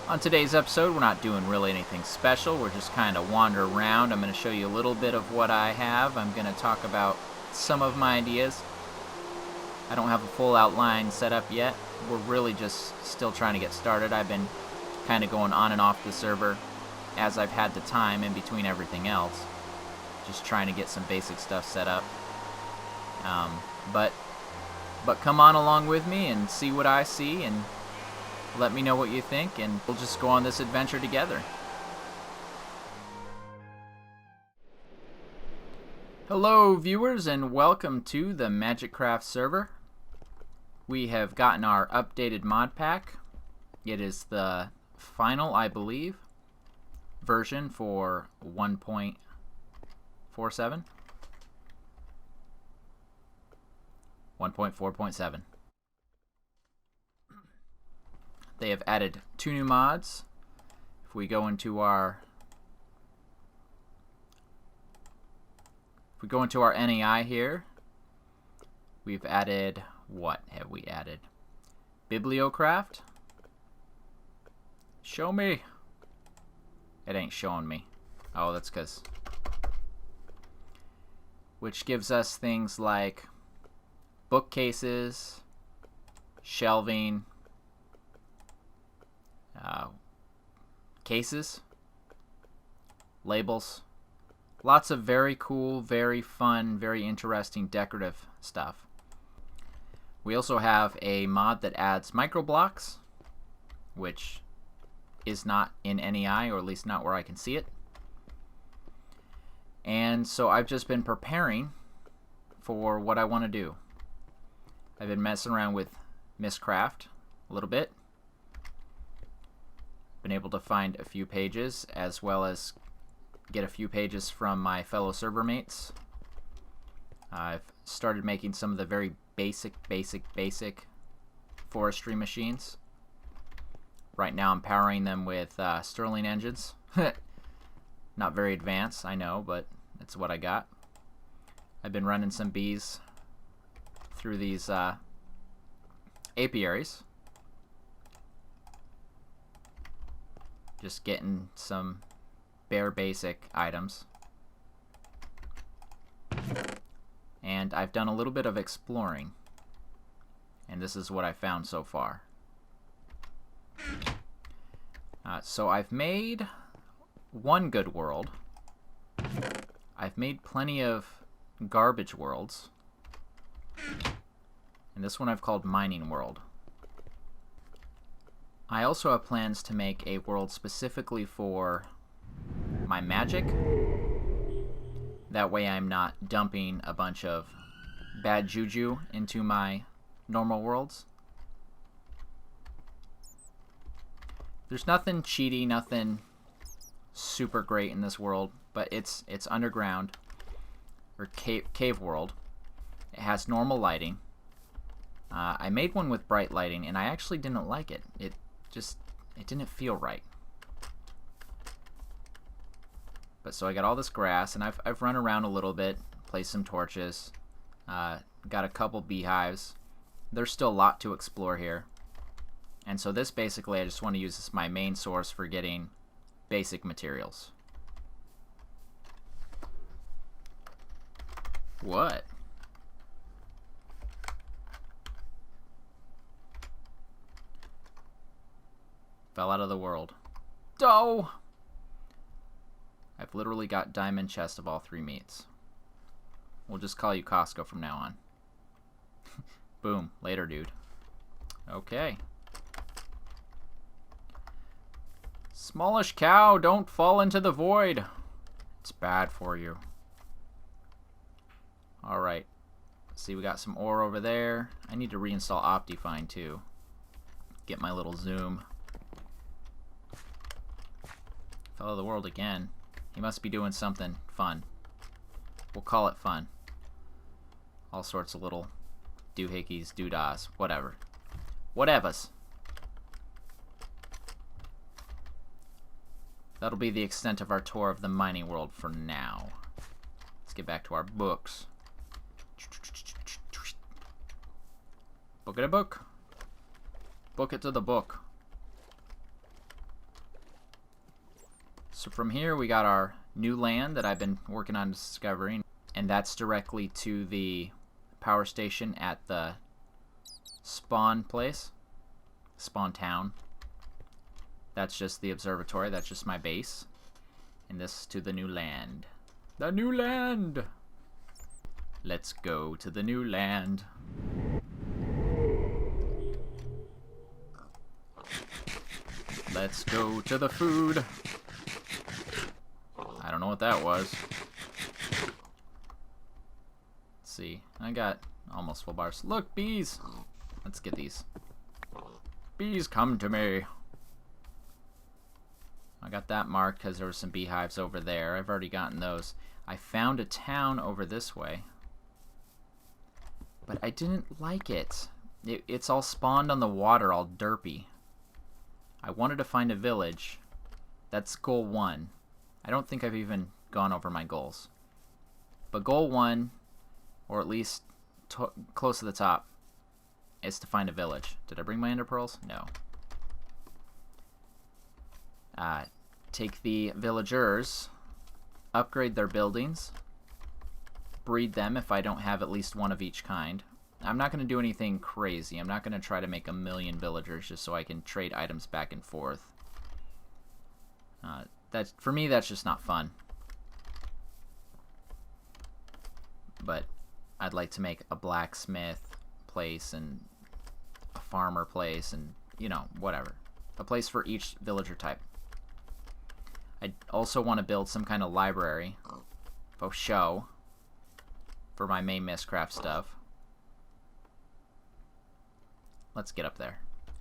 On today's episode, we're not doing really anything special. We're just kind of wandering around. I'm going to show you a little bit of what I have. I'm going to talk about some of my ideas. I don't have a full outline set up yet. We're really just still trying to get started. I've been kind of going on and off the server as I've had the time in between everything else. Just trying to get some basic stuff set up. But come on along with me and see what I see and let me know what you think, and we'll just go on this adventure together. Hello viewers, and welcome to the Magicraft server. We have gotten our updated mod pack. It is the final, I believe, version for 1.47. 1.4.7. They have added 2 new mods. If we go into our NAI here, we've added, what have we added? Bibliocraft. Show me. It ain't showing me. Oh, that's because, which gives us things like bookcases, shelving, cases, labels, lots of very cool, very fun, very interesting decorative stuff. We also have a mod that adds microblocks, which is not in NEI, or at least not where I can see it. And so I've just been preparing for what I want to do. I've been messing around with Mᴜsɪᴄ a little bit. Been able to find a few pages, as well as get a few pages from my fellow server mates. I've started making some of the very basic forestry machines. Right now I'm powering them with Stirling engines. Not very advanced, I know, but that's what I got. I've been running some bees through these apiaries. Just getting some bare basic items. And I've done a little bit of exploring, and this is what I found so far. So I've made one good world. I've made plenty of garbage worlds. And this one I've called Mining World. I also have plans to make a world specifically for my magic. That way I'm not dumping a bunch of bad juju into my normal worlds. There's nothing cheaty, nothing super great in this world, but it's underground, or cave world. It has normal lighting. I made one with bright lighting, and I actually didn't like it. It didn't feel right. But so I got all this grass, and I've run around a little bit, placed some torches, got a couple beehives. There's still a lot to explore here. And so this basically, I just want to use as my main source for getting basic materials. What? Fell out of the world. Oh! I've literally got diamond chest of all 3 meats. We'll just call you Costco from now on. Boom. Later, dude. Okay. Smallish cow, don't fall into the void. It's bad for you. Alright. See, we got some ore over there. I need to reinstall Optifine too. Get my little zoom. Fell out of the world again. He must be doing something fun. We'll call it fun. All sorts of little doohickeys, doodahs, whatever. Whatevers. That'll be the extent of our tour of the mining world for now. Let's get back to our books. Book it a book. Book it to the book. So from here we got our new land that I've been working on discovering, and that's directly to the power station at the spawn place, spawn town. That's just the observatory, that's just my base. And this to the new land. The new land! Let's go to the new land. Let's go to the food. I don't know what that was. Let's see. I got almost full bars. Look, bees! Let's get these. Bees, come to me. I got that marked because there were some beehives over there. I've already gotten those. I found a town over this way, but I didn't like it. It's all spawned on the water, all derpy. I wanted to find a village. That's goal 1. I don't think I've even gone over my goals. But goal 1, or at least close to the top, is to find a village. Did I bring my ender pearls? No. Take the villagers, upgrade their buildings, breed them if I don't have at least one of each kind. I'm not going to do anything crazy. I'm not going to try to make 1,000,000 villagers just so I can trade items back and forth. For me, that's just not fun. But I'd like to make a blacksmith place and a farmer place and, you know, whatever. A place for each villager type. I also want to build some kind of library for show for my main Mᴜsɪᴄ stuff. Let's get up there.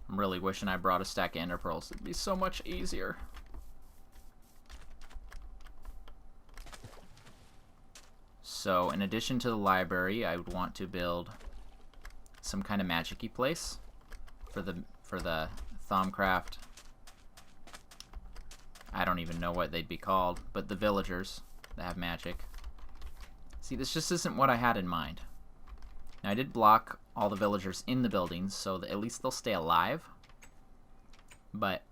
I'm really wishing I brought a stack of ender pearls. It'd be so much easier. So in addition to the library, I would want to build some kind of magic-y place for the Thaumcraft. I don't even know what they'd be called, but the villagers that have magic. See, this just isn't what I had in mind. Now, I did block all the villagers in the buildings, so that at least they'll stay alive. But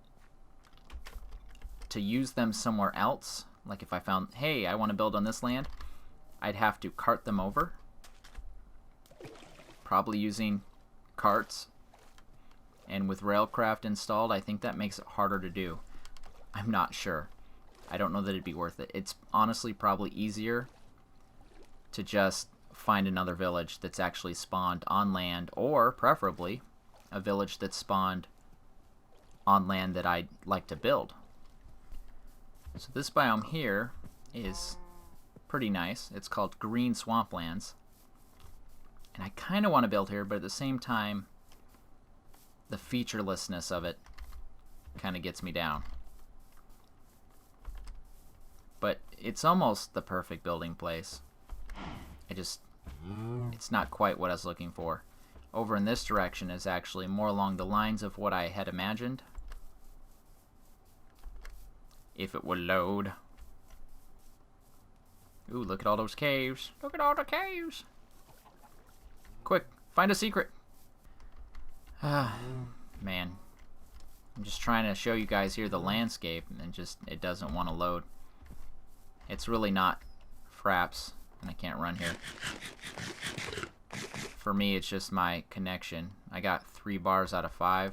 to use them somewhere else, like if I found, hey, I want to build on this land, I'd have to cart them over. Probably using carts. And with Railcraft installed, I think that makes it harder to do. I'm not sure. I don't know that it'd be worth it. It's honestly probably easier to just find another village that's actually spawned on land, or preferably a village that's spawned on land that I'd like to build. So this biome here is pretty nice. It's called Green Swamplands. And I kind of want to build here, but at the same time, the featurelessness of it kind of gets me down. But it's almost the perfect building place. It's not quite what I was looking for. Over in this direction is actually more along the lines of what I had imagined. If it would load. Ooh, look at all those caves. Look at all the caves. Quick, find a secret. Man. I'm just trying to show you guys here the landscape, and just it doesn't want to load. It's really not fraps, and I can't run here. For me, it's just my connection. I got 3 bars out of 5.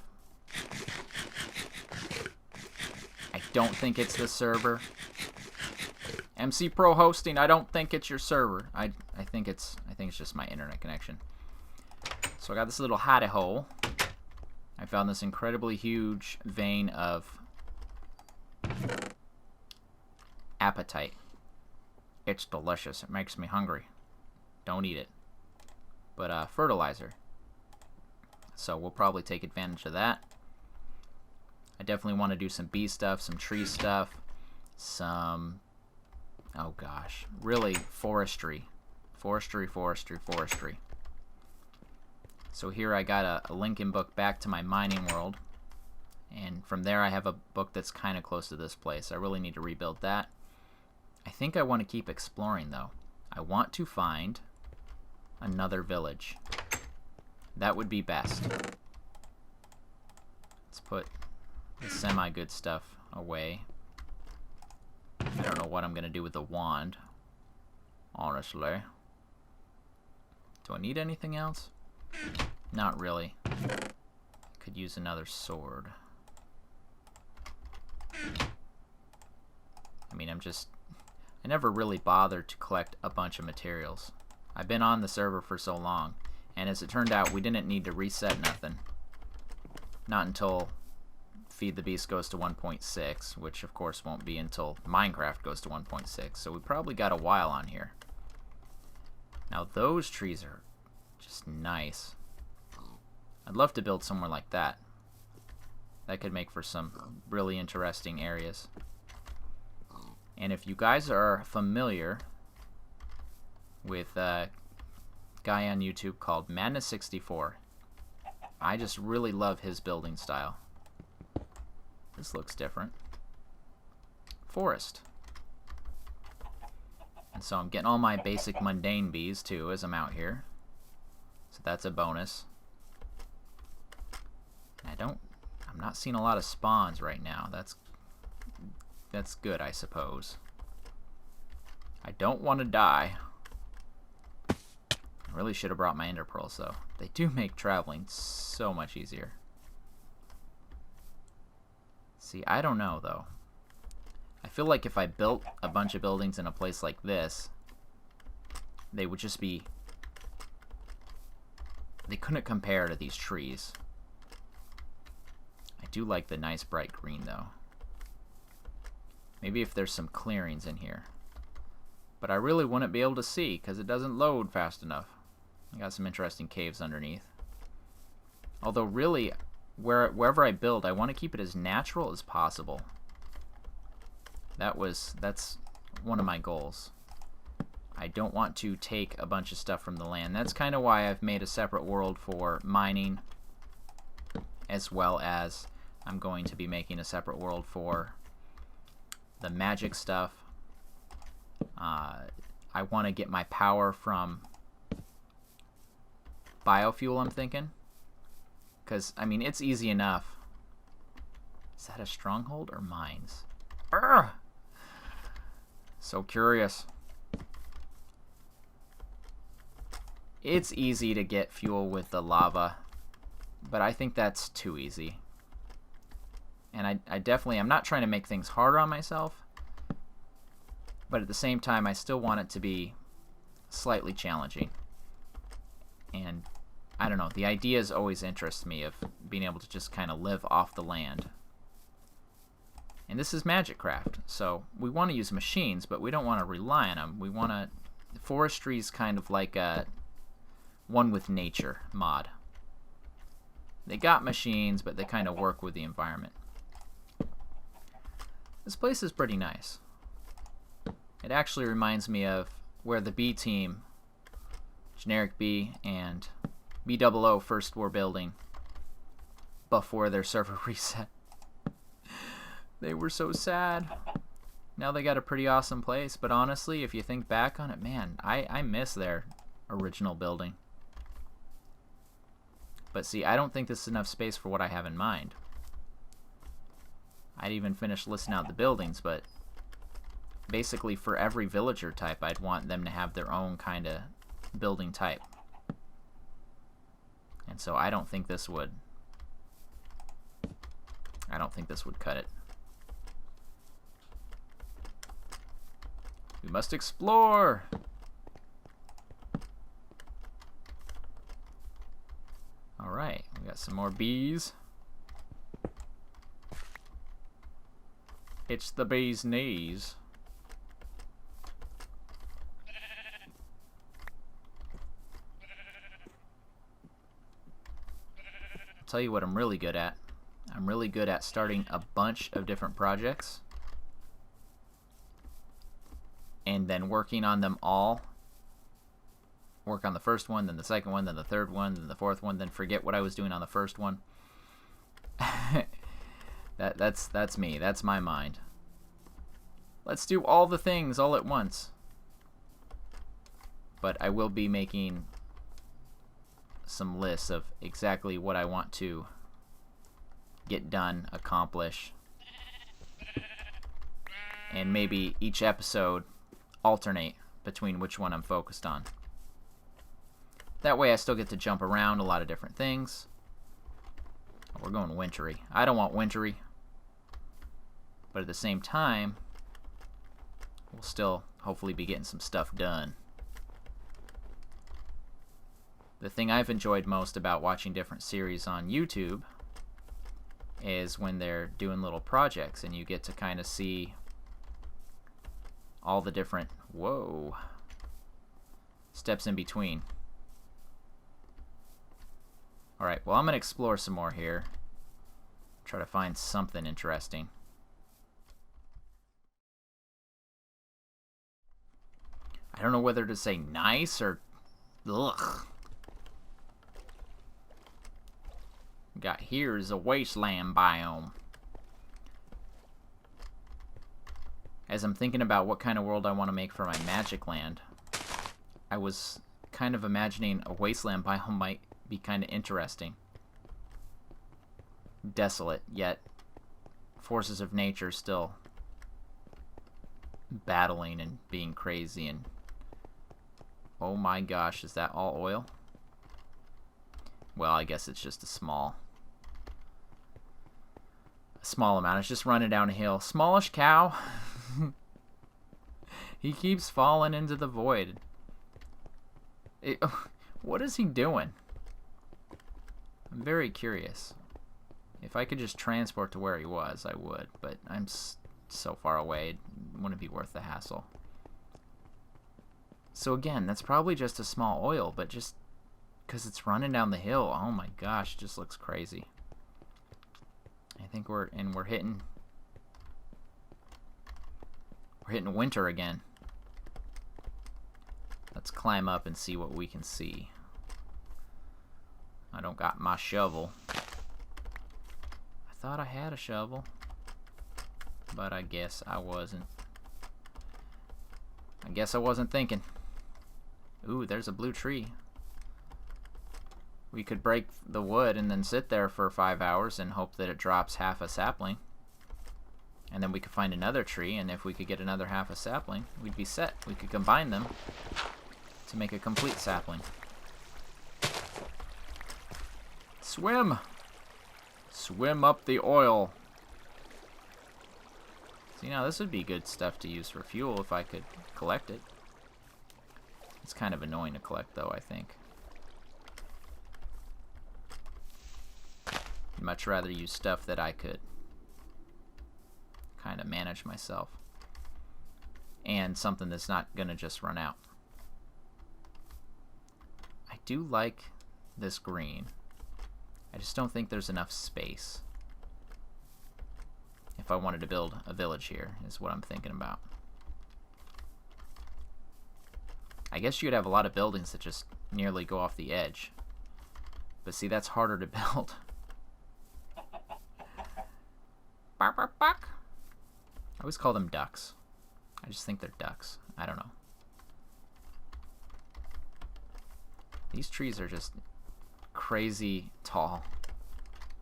I don't think it's the server. MC Pro Hosting, I don't think it's your server. I think it's just my internet connection. So I got this little hidey hole. I found this incredibly huge vein of appetite. It's delicious. It makes me hungry. Don't eat it. But fertilizer. So we'll probably take advantage of that. I definitely want to do some bee stuff, some tree stuff, some, oh gosh, really forestry. Forestry. So here I got a Lincoln book back to my mining world. And from there I have a book that's kind of close to this place. I really need to rebuild that. I think I want to keep exploring though. I want to find another village. That would be best. Let's put the semi-good stuff away. I don't know what I'm going to do with the wand, honestly. Do I need anything else? Not really. Could use another sword. I mean, I never really bothered to collect a bunch of materials. I've been on the server for so long, and as it turned out, we didn't need to reset nothing. Not until Feed the Beast goes to 1.6, which of course won't be until Minecraft goes to 1.6, so we probably got a while on here. Now those trees are just nice. I'd love to build somewhere like that. That could make for some really interesting areas. And if you guys are familiar with a guy on YouTube called Madness64, I just really love his building style. This looks different. Forest. And so I'm getting all my basic mundane bees too as I'm out here. So that's a bonus. I'm not seeing a lot of spawns right now. That's good, I suppose. I don't want to die. I really should have brought my ender pearls though. They do make traveling so much easier. See, I don't know though. I feel like if I built a bunch of buildings in a place like this, they would just be... They couldn't compare to these trees. I do like the nice bright green though. Maybe if there's some clearings in here. But I really wouldn't be able to see because it doesn't load fast enough. I got some interesting caves underneath. Although really, wherever I build, I want to keep it as natural as possible. That's one of my goals. I don't want to take a bunch of stuff from the land. That's kind of why I've made a separate world for mining, as well as I'm going to be making a separate world for the magic stuff. I want to get my power from biofuel, I'm thinking. Because, I mean, it's easy enough. Is that a stronghold or mines? Urgh! So curious. It's easy to get fuel with the lava, but I think that's too easy. And I'm not trying to make things harder on myself, but at the same time, I still want it to be slightly challenging. And I don't know, the ideas always interest me of being able to just kind of live off the land. And this is Magicraft, so we want to use machines, but we don't want to rely on them. We want to... Forestry is kind of like a one with nature mod. They got machines, but they kind of work with the environment. This place is pretty nice. It actually reminds me of where the B team, Generic B, and B00 first were building before their server reset. They were so sad. Now they got a pretty awesome place, but honestly, if you think back on it, man, I miss their original building. But see, I don't think this is enough space for what I have in mind. I'd even finish listing out the buildings, but basically for every villager type, I'd want them to have their own kind of building type. And so I don't think this would cut it. We must explore! Alright, we got some more bees. It's the bee's knees. I'll tell you what I'm really good at. I'm really good at starting a bunch of different projects and then working on them all. Work on the first one, then the second one, then the third one, then the fourth one, then forget what I was doing on the first one. That's me. That's my mind. Let's do all the things all at once. But I will be making some lists of exactly what I want to get done, accomplish, and maybe each episode alternate between which one I'm focused on. That way I still get to jump around a lot of different things. Oh, we're going wintry. I don't want wintry. But at the same time, we'll still hopefully be getting some stuff done. The thing I've enjoyed most about watching different series on YouTube is when they're doing little projects and you get to kind of see all the different, whoa, steps in between. Alright, well, I'm going to explore some more here. Try to find something interesting. I don't know whether to say nice or ugh. Got here is a wasteland biome. As I'm thinking about what kind of world I want to make for my Magic Land, I was kind of imagining a wasteland biome might be kind of interesting. Desolate, yet forces of nature still battling and being crazy. And oh my gosh, is that all oil? Well, I guess it's just a small amount. It's just running down a hill. Smallish cow. He keeps falling into the void. What is he doing? I'm very curious. If I could just transport to where he was, I would, but I'm so far away, it wouldn't be worth the hassle. So again, that's probably just a small oil, but just because it's running down the hill, oh my gosh, it just looks crazy. I think we're hitting winter again. Let's climb up and see what we can see. I don't got my shovel. I thought I had a shovel, but I guess I wasn't. I guess I wasn't thinking. Ooh, there's a blue tree. We could break the wood and then sit there for 5 hours and hope that it drops half a sapling. And then we could find another tree, and if we could get another half a sapling, we'd be set. We could combine them to make a complete sapling. Swim! Swim up the oil. See, now this would be good stuff to use for fuel if I could collect it. It's kind of annoying to collect, though, I think. I'd much rather use stuff that I could kind of manage myself. And something that's not going to just run out. I do like this green. I just don't think there's enough space. If I wanted to build a village here, is what I'm thinking about. I guess you'd have a lot of buildings that just nearly go off the edge. But see, that's harder to build. Bark, bark, bark. I always call them ducks. I just think they're ducks. I don't know. These trees are just crazy tall.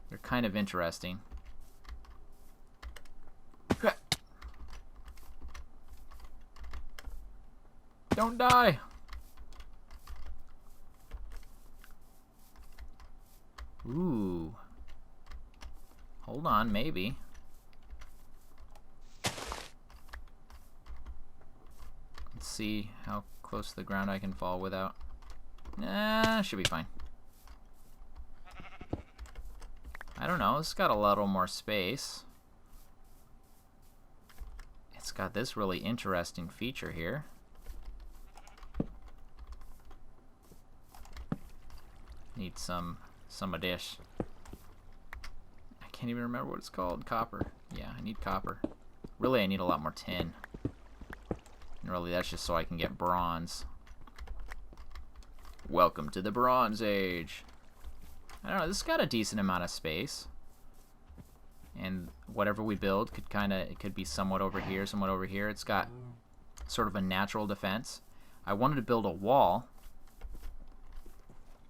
They're kind of interesting. Don't die! Ooh. Hold on, maybe. Let's see how close to the ground I can fall without. Nah, should be fine. I don't know, it's got a little more space. It's got this really interesting feature here. Need some of this. I can't even remember what it's called. Copper. Yeah, I need copper. Really, I need a lot more tin. And really, that's just so I can get bronze. Welcome to the Bronze Age. I don't know, this has got a decent amount of space. And whatever we build could it could be somewhat over here, somewhat over here. It's got sort of a natural defense. I wanted to build a wall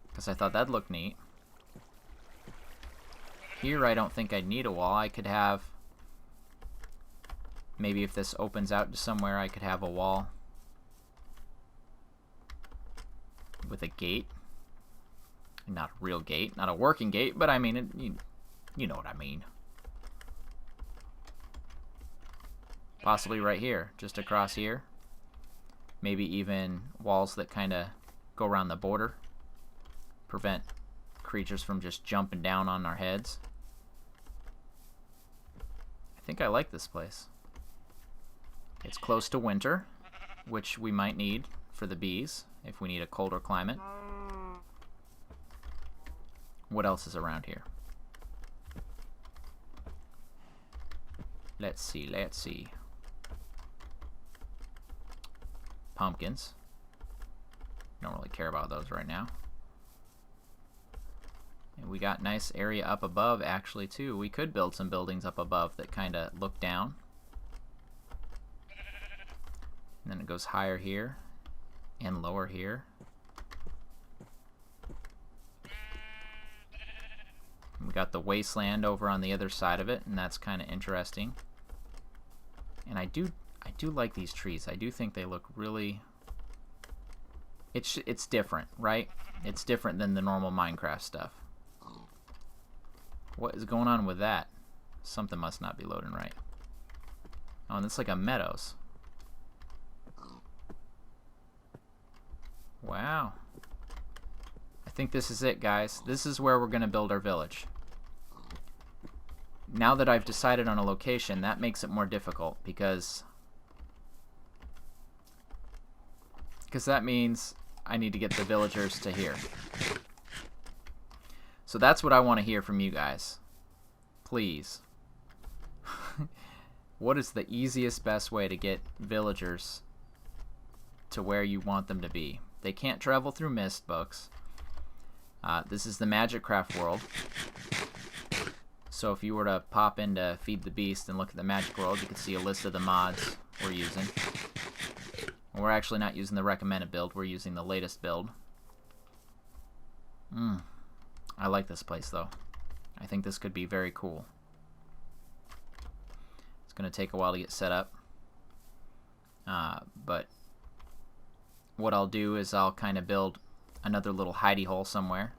because I thought that'd look neat. Here I don't think I'd need a wall. I could have Maybe if this opens out to somewhere, I could have a wall with a gate. Not a real gate, not a working gate, but I mean, you know what I mean. Possibly right here, just across here. Maybe even walls that kind of go around the border. Prevent creatures from just jumping down on our heads. I think I like this place. It's close to winter, which we might need for the bees if we need a colder climate. What else is around here? Let's see, let's see. Pumpkins. Don't really care about those right now. And we got nice area up above actually too. We could build some buildings up above that kind of look down. And then it goes higher here and lower here. And we got the wasteland over on the other side of it, and that's kind of interesting. And I do like these trees. I do think they look really... It's different, right? It's different than the normal Minecraft stuff. What is going on with that? Something must not be loading right. Oh, and it's like a meadows. Wow. I think this is it, guys. This is where we're going to build our village. Now that I've decided on a location, that makes it more difficult because that means I need to get the villagers to here. So that's what I want to hear from you guys. Please. What is the easiest, best way to get villagers to where you want them to be? They can't travel through mist books. This is the Magicraft world. So if you were to pop into Feed the Beast and look at the Magic World, you can see a list of the mods we're using. We're actually not using the recommended build, we're using the latest build. I like this place though. I think this could be very cool. It's going to take a while to get set up. But what I'll do is I'll kind of build another little hidey hole somewhere.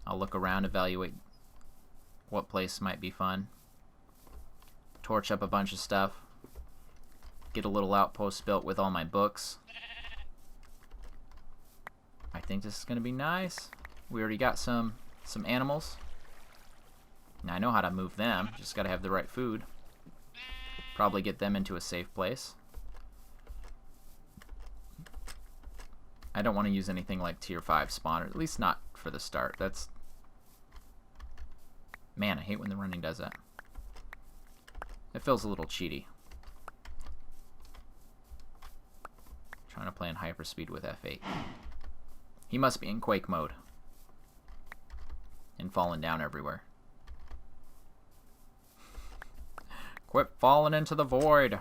I'll look around, evaluate what place might be fun. Torch up a bunch of stuff. Get a little outpost built with all my books. I think this is going to be nice. We already got some animals. Now I know how to move them. Just got to have the right food. Probably get them into a safe place. I don't want to use anything like tier 5 spawn, or at least not for the start. That's... Man, I hate when the running does that. It feels a little cheaty. Trying to play in hyperspeed with F8. He must be in Quake mode. And falling down everywhere. Quit falling into the void.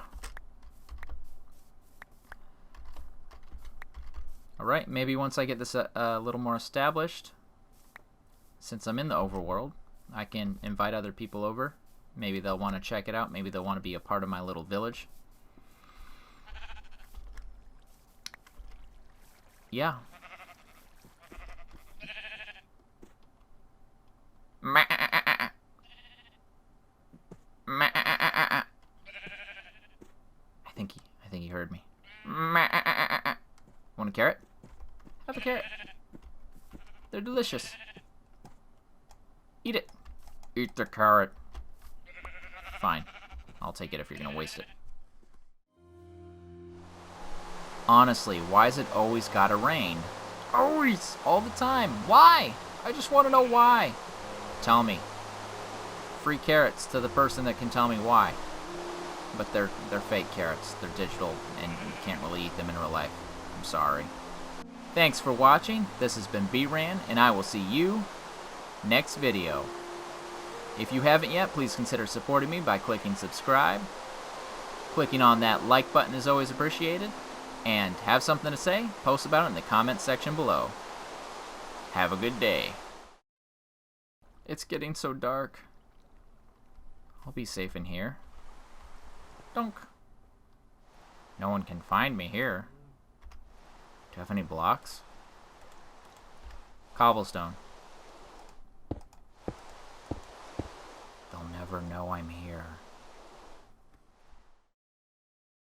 Alright, maybe once I get this a little more established, since I'm in the overworld, I can invite other people over. Maybe they'll want to check it out. Maybe they'll want to be a part of my little village. Yeah. I think he heard me. Want a carrot? Have a carrot. They're delicious. Eat it. Eat the carrot. Fine. I'll take it if you're gonna waste it. Honestly, why is it always gotta rain? Always! All the time. Why? I just want to know why. Tell me. Free carrots to the person that can tell me why. But they're fake carrots. They're digital, and you can't really eat them in real life. I'm sorry. Thanks for watching. This has been BRAN, and I will see you next video. If you haven't yet, please consider supporting me by clicking subscribe. Clicking on that like button is always appreciated. And have something to say? Post about it in the comments section below. Have a good day. It's getting so dark. I'll be safe in here. Dunk. No one can find me here. Do you have any blocks? Cobblestone. They'll never know I'm here.